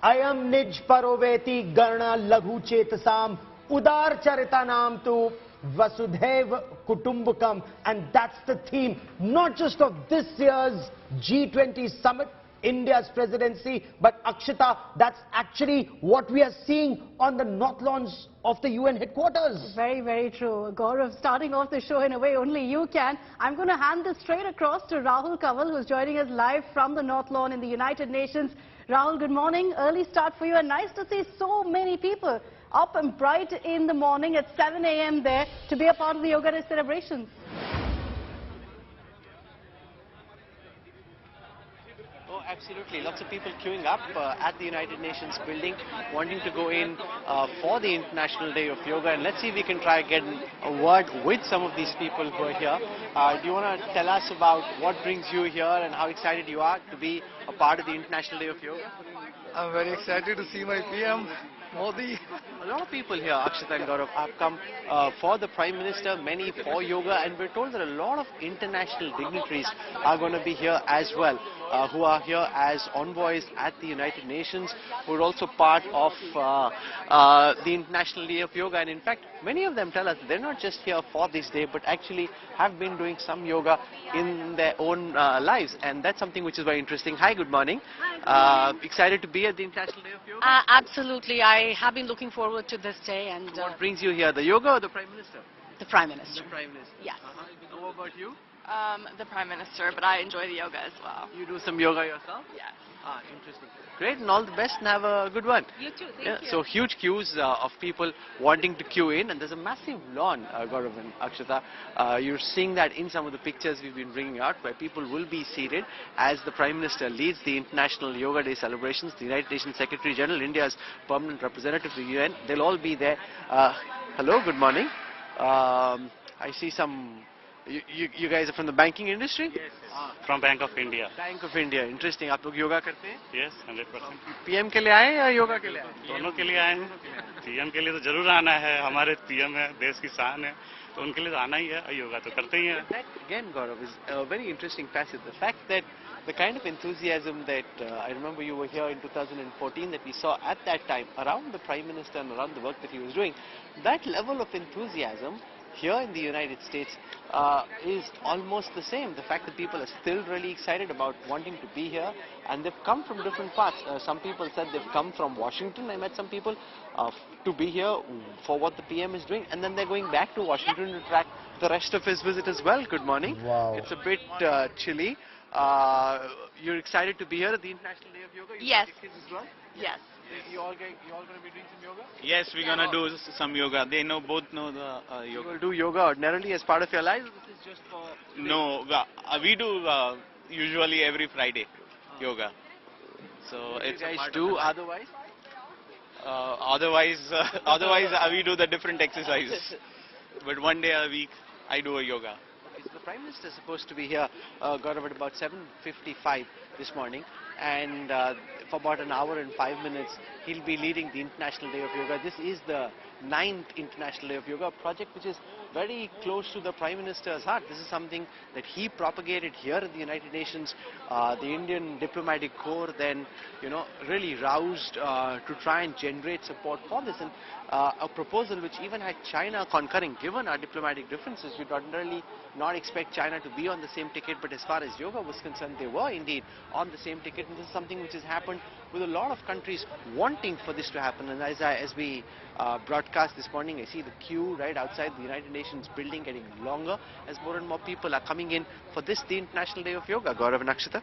Ayam nij paroveti garna laghu chetasam udar charitanam tu Vasudhaiv Kutumbakam, and that's the theme not just of this year's G20 summit, India's presidency, but Akshita, that's actually what we are seeing on the north lawns of the UN headquarters. Very, very true. Gaurav, starting off the show in a way only you can. I'm going to hand this straight across to Rahul Kanwal, who's joining us live from the North Lawn in the United Nations. Rahul, good morning. Early start for you, and nice to see so many people up and bright in the morning at 7 a.m. there to be a part of the Yoga Day celebrations. Oh, absolutely. Lots of people queuing up at the United Nations building, wanting to go in for the International Day of Yoga. And let's see if we can try get a word with some of these people who are here. Do you want to tell us about what brings you here and how excited you are to be a part of the International Day of Yoga? I'm very excited to see my PM, Modi. A lot of people here, Akshita and Gaurav, have come for the Prime Minister, many for yoga, and we're told that a lot of international dignitaries are going to be here as well, who are here as envoys at the United Nations, who are also part of the International Day of Yoga. And in fact, many of them tell us they're not just here for this day, but actually have been doing some yoga in their own lives. And that's something which is very interesting. Hi, good morning. Excited to be at the International Day of Yoga? Absolutely. I have been looking forward to this day. And what brings you here, the yoga or the Prime Minister? The Prime Minister. The Prime Minister. Yes. What about you? The Prime Minister, but I enjoy the yoga as well. You do some yoga yourself? Yes. Interesting. Great, and all the best, and have a good one. You too, thank you. So huge queues of people wanting to queue in, and there's a massive lawn, Gaurav and Akshita. You're seeing that in some of the pictures we've been bringing out, where people will be seated as the Prime Minister leads the International Yoga Day celebrations. The United Nations Secretary General, India's permanent representative to the UN, they'll all be there. Hello, good morning. I see some... You guys are from the banking industry? Yes, from Bank of India. Bank of India, interesting. आप लोग योगा करते हैं? Yes, 100%. PM के लिए आए या योगा के लिए आए? दोनों के लिए आए हैं. PM के लिए तो जरूर आना है. हमारे PM है, देश की शान है, तो उनके लिए तो आना ही है. योगा तो करते ही हैं. That again, Gaurav, is a very interesting facet. The fact that the kind of enthusiasm that I remember you were here in 2014 that we saw at that time around the Prime Minister and around the work that he was doing, that level of enthusiasm here in the United States is almost the same. The fact that people are still really excited about wanting to be here, and they've come from different parts. Some people said they've come from Washington. I met some people to be here for what the PM is doing, and then they're going back to Washington to track the rest of his visit as well. Good morning. Wow. It's a bit chilly. You're excited to be here at the International Day of Yoga? Yes. Kids as well? Yes. You all going to be doing some yoga? Yes, we're gonna do some yoga. They both know the You yoga. will do yoga ordinarily as part of your life? This is just for... No, we do usually every Friday yoga. So You it's a guys part of do the life. otherwise? Otherwise we do the different exercises. But one day a week I do a yoga. Okay, so the Prime Minister is supposed to be here, Gaurav, at about 7:55 this morning, and for about an hour and 5 minutes he'll be leading the International Day of Yoga. This is the 9th International Day of Yoga, a project which is very close to the Prime Minister's heart. This is something that he propagated here at the United Nations. The Indian diplomatic corps then, really roused to try and generate support for this, and a proposal which even had China concurring. Given our diplomatic differences, you'd ordinarily not expect China to be on the same ticket, but as far as yoga was concerned, they were indeed on the same ticket, and this is something which has happened with a lot of countries wanting for this to happen. And as we broadcast this morning, I see the queue right outside the United Nations building getting longer as more and more people are coming in for this, the International Day of Yoga. Gaurav and Akshita.